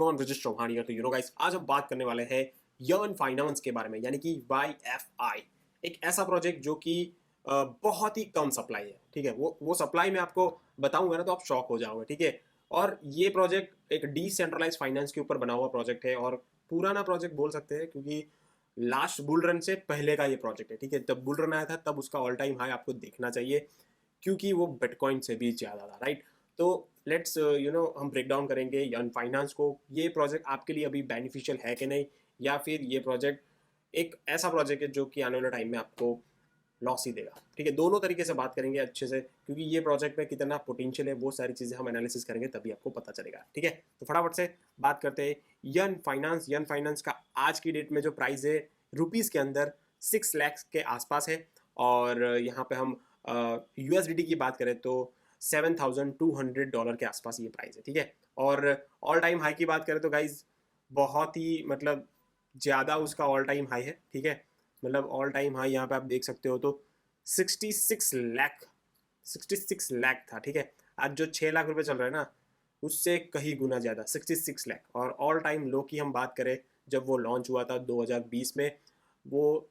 विमोन visit Chauhan here. तो guys, आज हम बात करने वाले हैं यर्न फाइनेंस के बारे में, यानी कि YFI। एक ऐसा प्रोजेक्ट जो कि बहुत ही कम सप्लाई है। ठीक है, वो सप्लाई मैं आपको बताऊंगा ना तो आप शॉक हो जाओगे। ठीक है, और ये प्रोजेक्ट एक डिसेंट्रलाइज फाइनेंस के ऊपर बना हुआ प्रोजेक्ट है और पुराना प्रोजेक्ट बोल सकते हैं, क्योंकि लास्ट बुल रन से पहले का ये प्रोजेक्ट है। ठीक है, जब बुल रन आया था तब उसका ऑल टाइम हाई आपको देखना चाहिए, क्योंकि वो बिटकॉइन से भी ज़्यादा था। राइट, तो लेट्स हम ब्रेक डाउन करेंगे यन फाइनेंस को। ये प्रोजेक्ट आपके लिए अभी बेनिफिशियल है कि नहीं, या फिर ये प्रोजेक्ट एक ऐसा प्रोजेक्ट है जो कि आने वाले टाइम में आपको लॉस ही देगा। ठीक है, दोनों तरीके से बात करेंगे अच्छे से, क्योंकि ये प्रोजेक्ट में कितना पोटेंशियल है वो सारी चीज़ें हम एनालिसिस करेंगे, तभी आपको पता चलेगा। ठीक है, तो फटाफट से बात करते हैं यन फाइनेंस का। आज की डेट में जो प्राइस है रुपीज़ के अंदर 6 लाख के आसपास है, और यहाँ पे हम USDT की बात करें तो $7,200 के आसपास ये प्राइस है। ठीक है, और ऑल टाइम हाई की बात करें तो गाइज बहुत ही मतलब ज़्यादा उसका ऑल टाइम हाई है। ठीक है, मतलब ऑल टाइम हाई यहाँ पे आप देख सकते हो तो 66 लाख था। ठीक है, आज जो 6 लाख रुपए चल रहा है ना, उससे कहीं गुना ज़्यादा 66 लाख। और ऑल टाइम लो की हम बात करें, जब वो लॉन्च हुआ था 2020 में, वो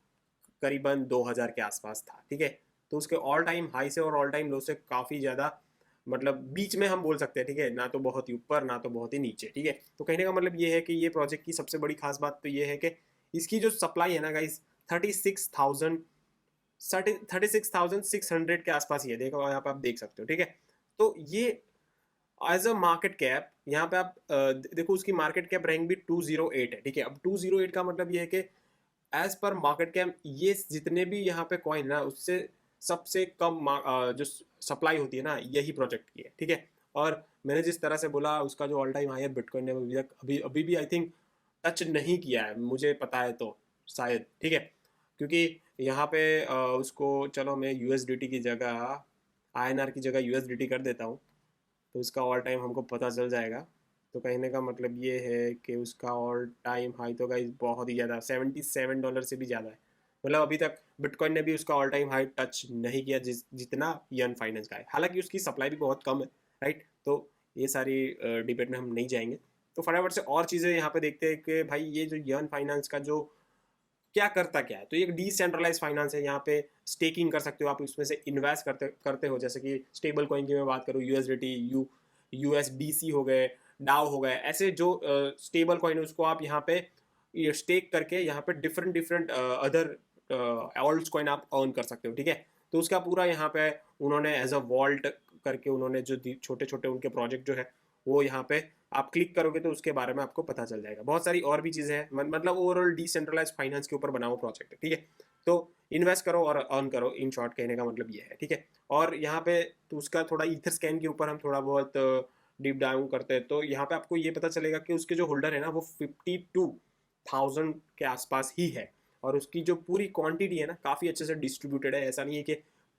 करीबन 2000 के आसपास था। ठीक है, तो उसके ऑल टाइम हाई से और ऑल टाइम लो से काफ़ी ज़्यादा मतलब बीच में हम बोल सकते हैं। ठीक है, ना तो बहुत ही ऊपर ना तो बहुत ही नीचे। ठीक है, तो कहने का मतलब ये है कि ये प्रोजेक्ट की सबसे बड़ी खास बात तो ये है कि इसकी जो सप्लाई है ना गाइस, 36,600 के आसपास ही है। देखो यहाँ पे आप देख सकते हो। ठीक है, तो ये एज अ मार्केट कैप यहाँ पे आप देखो, उसकी मार्केट कैप रैंक भी 208 है। ठीक है, अब 208 का मतलब ये है कि एज पर मार्केट कैप ये जितने भी यहाँ पे कॉइन ना, उससे सबसे कम जो सप्लाई होती है ना, यही प्रोजेक्ट की है। ठीक है, और मैंने जिस तरह से बोला, उसका जो ऑल टाइम हाई है बिटकॉइन ने अभी भी आई थिंक टच नहीं किया है, मुझे पता है तो शायद। ठीक है, क्योंकि यहाँ पे उसको चलो मैं USDT की जगह INR की जगह USDT कर देता हूँ, तो उसका ऑल टाइम हमको पता चल जाएगा। तो कहने का मतलब ये है कि उसका ऑल टाइम हाई तो गाइस बहुत ही ज़्यादा $77 से भी ज़्यादा है। मतलब अभी तक बिटकॉइन ने भी उसका ऑल टाइम हाई टच नहीं किया जितना यन फाइनेंस का है। हालांकि उसकी सप्लाई भी बहुत कम है। राइट, तो ये सारी डिबेट में हम नहीं जाएंगे। तो फटाफट से और चीज़ें यहाँ पे देखते हैं कि भाई ये जो यन फाइनेंस का जो क्या करता क्या है। तो ये एक डिसेंट्रलाइज फाइनेंस है। यहाँ पे स्टेकिंग कर सकते हो आप, उसमें से इन्वेस्ट करते करते हो। जैसे कि स्टेबल कॉइन की मैं बात करूँ, USDT, USDC हो गए, डाओ हो गए, ऐसे जो स्टेबल कॉइन है उसको आप यहाँ पे स्टेक करके यहाँ पे different different other alt coin आप अर्न कर सकते हो। ठीक है, तो उसका पूरा यहाँ पे उन्होंने एज अ वॉल्ट करके उन्होंने जो छोटे छोटे उनके प्रोजेक्ट जो है वो यहाँ पे आप क्लिक करोगे तो उसके बारे में आपको पता चल जाएगा। बहुत सारी और भी चीज़ें हैं, मतलब ओवरऑल डिसेंट्रलाइज फाइनेंस के ऊपर बना हुआ प्रोजेक्ट है। ठीक है, तो इन्वेस्ट करो और अर्न करो, इन शॉर्ट कहने का मतलब ये है। ठीक है, और यहाँ पे तो उसका थोड़ा ईथर स्कैन के ऊपर हम थोड़ा बहुत डीप डाउन करते हैं, तो यहाँ पे आपको ये पता चलेगा कि उसके जो होल्डर है ना, वो 52,000 के आसपास ही है। और उसकी जो पूरी क्वांटिटी है ना, काफ़ी अच्छे से डिस्ट्रीब्यूटेड है। ऐसा नहीं है कि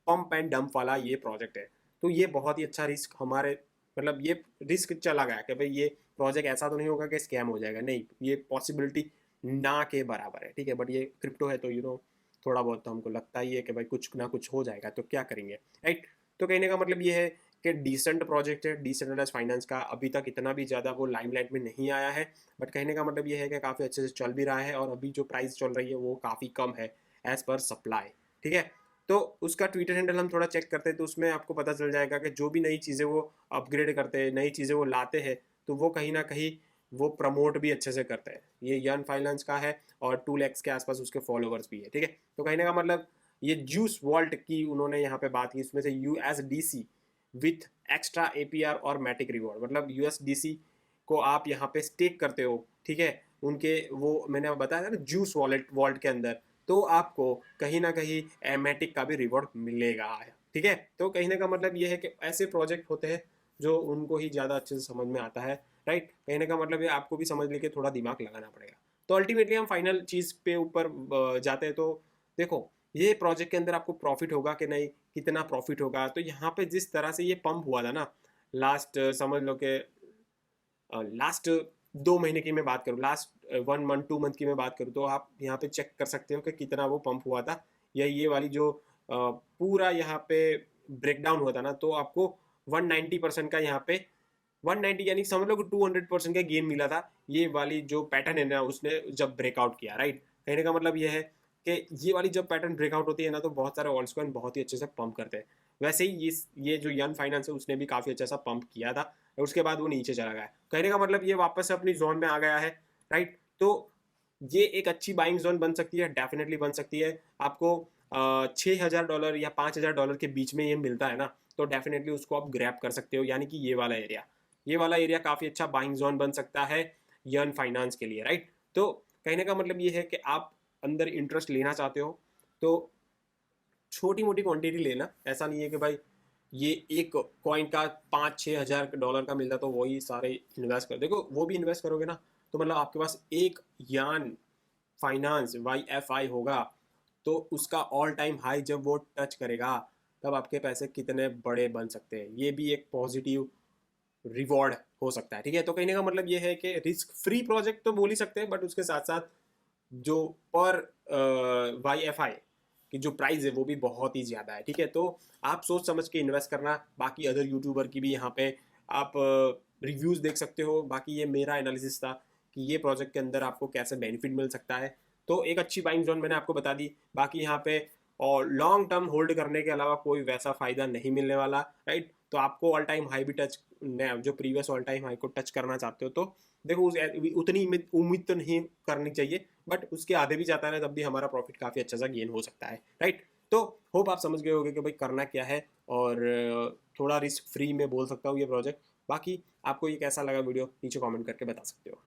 पंप एंड डंप वाला ये प्रोजेक्ट है। तो ये बहुत ही अच्छा रिस्क हमारे मतलब ये रिस्क चला गया कि भाई ये प्रोजेक्ट ऐसा तो नहीं होगा कि स्कैम हो जाएगा। नहीं, ये पॉसिबिलिटी ना के बराबर है। ठीक है, बट ये क्रिप्टो है तो थोड़ा बहुत तो हमको लगता ही है कि भाई कुछ ना कुछ हो जाएगा, तो क्या करेंगे। राइट, तो कहने का मतलब ये है कि डिसेंट प्रोजेक्ट है डिसेंट्रलाइज फाइनेंस का। अभी तक इतना भी ज़्यादा वो लाइमलाइट में नहीं आया है, बट कहने का मतलब ये है कि काफ़ी अच्छे से चल भी रहा है, और अभी जो प्राइस चल रही है वो काफ़ी कम है एज़ पर सप्लाई। ठीक है, तो उसका ट्विटर हैंडल हम थोड़ा चेक करते हैं, तो उसमें आपको पता चल जाएगा कि जो भी नई चीज़ें वो अपग्रेड करते हैं, नई चीज़ें वो लाते हैं, तो वो कहीं ना कहीं वो प्रमोट भी अच्छे से करते हैं। ये यन फाइनेंस का है और 2 lakhs के आसपास उसके फॉलोवर्स भी है। ठीक है, तो कहने का मतलब ये जूस वॉल्ट की उन्होंने यहाँ पे बात की, उसमें से USDC विथ एक्स्ट्रा APR और मैटिक रिवॉर्ड, मतलब USDC को आप यहाँ पे स्टेक करते हो। ठीक है, उनके वो मैंने बताया था ना जूस वॉल्ट के अंदर, तो आपको कहीं ना कहीं एमेटिक का भी रिवॉर्ड मिलेगा। ठीक है, तो कहने का मतलब ये है कि ऐसे प्रोजेक्ट होते हैं जो उनको ही ज़्यादा अच्छे से समझ में आता है। राइट, कहने का मतलब ये आपको भी समझ लेके थोड़ा दिमाग लगाना पड़ेगा। तो अल्टीमेटली हम फाइनल चीज़ पे ऊपर जाते हैं, तो देखो ये प्रोजेक्ट के अंदर आपको प्रॉफिट होगा कि नहीं, कितना प्रॉफिट होगा। तो यहाँ पे जिस तरह से ये पंप हुआ था ना, लास्ट समझ लो कि लास्ट 2 महीने की मैं बात करूँ, लास्ट 1 मंथ 2 मंथ की मैं बात करूँ, तो आप यहाँ पे चेक कर सकते हो कि कितना वो पंप हुआ था। या ये वाली जो पूरा यहाँ पे ब्रेकडाउन हुआ था ना, तो आपको 190% का यहाँ पे 190 यानी समझ लो कि 200% का गेन मिला था, ये वाली जो पैटर्न है ना उसने जब ब्रेकआउट किया, राइट। कहने का मतलब ये है कि ये वाली जब पैटर्न ब्रेकआउट होती है ना तो बहुत सारे ऑल्ट्स कॉइन बहुत ही अच्छे से पंप करते हैं। वैसे ही ये जो यन फाइनेंस है उसने भी काफ़ी अच्छा सा पंप किया था और उसके बाद वो नीचे चला गया। कहने का मतलब ये वापस से अपनी जोन में आ गया है, राइट। तो ये एक अच्छी बाइंग जोन बन सकती है, डेफिनेटली बन सकती है। आपको $6,000 या $5,000 के बीच में ये मिलता है ना, तो डेफिनेटली उसको आप ग्रैब कर सकते हो, यानी कि ये वाला एरिया काफ़ी अच्छा बाइंग जोन बन सकता है यर्न फाइनेंस के लिए, राइट। तो कहने का मतलब ये है कि आप अंदर इंटरेस्ट लेना चाहते हो तो छोटी मोटी क्वांटिटी लेना, ऐसा नहीं है कि भाई ये एक कॉइन का $5-6 हज़ार का मिलता तो वही सारे इन्वेस्ट कर, देखो वो भी इन्वेस्ट करोगे ना तो मतलब आपके पास एक यान फाइनेंस YFI होगा तो उसका ऑल टाइम हाई जब वो टच करेगा तब आपके पैसे कितने बड़े बन सकते हैं, ये भी एक पॉजिटिव रिवॉर्ड हो सकता है, ठीक है। तो कहने का मतलब ये है कि रिस्क फ्री प्रोजेक्ट तो बोल ही सकते हैं, बट उसके साथ साथ जो पर YFI की जो प्राइस है वो भी बहुत ही ज़्यादा है, ठीक है। तो आप सोच समझ के इन्वेस्ट करना। बाकी अदर यूट्यूबर की भी यहाँ पे आप रिव्यूज़ देख सकते हो। बाकी ये मेरा एनालिसिस था कि ये प्रोजेक्ट के अंदर आपको कैसे बेनिफिट मिल सकता है। तो एक अच्छी बाइंग जोन मैंने आपको बता दी। बाकी यहाँ पे और लॉन्ग टर्म होल्ड करने के अलावा कोई वैसा फ़ायदा नहीं मिलने वाला, राइट। तो आपको ऑल टाइम हाई भी टच, जो प्रीवियस ऑल टाइम हाई को टच करना चाहते हो तो देखो उतनी उम्मीद तो नहीं करनी चाहिए, बट उसके आधे भी जाता है ना तब भी हमारा प्रॉफिट काफ़ी अच्छा सा गेन हो सकता है, राइट। तो होप आप समझ गए होंगे कि भाई करना क्या है, और थोड़ा रिस्क फ्री में बोल सकता हूँ ये प्रोजेक्ट। बाकी आपको ये कैसा लगा वीडियो नीचे कमेंट करके बता सकते हो।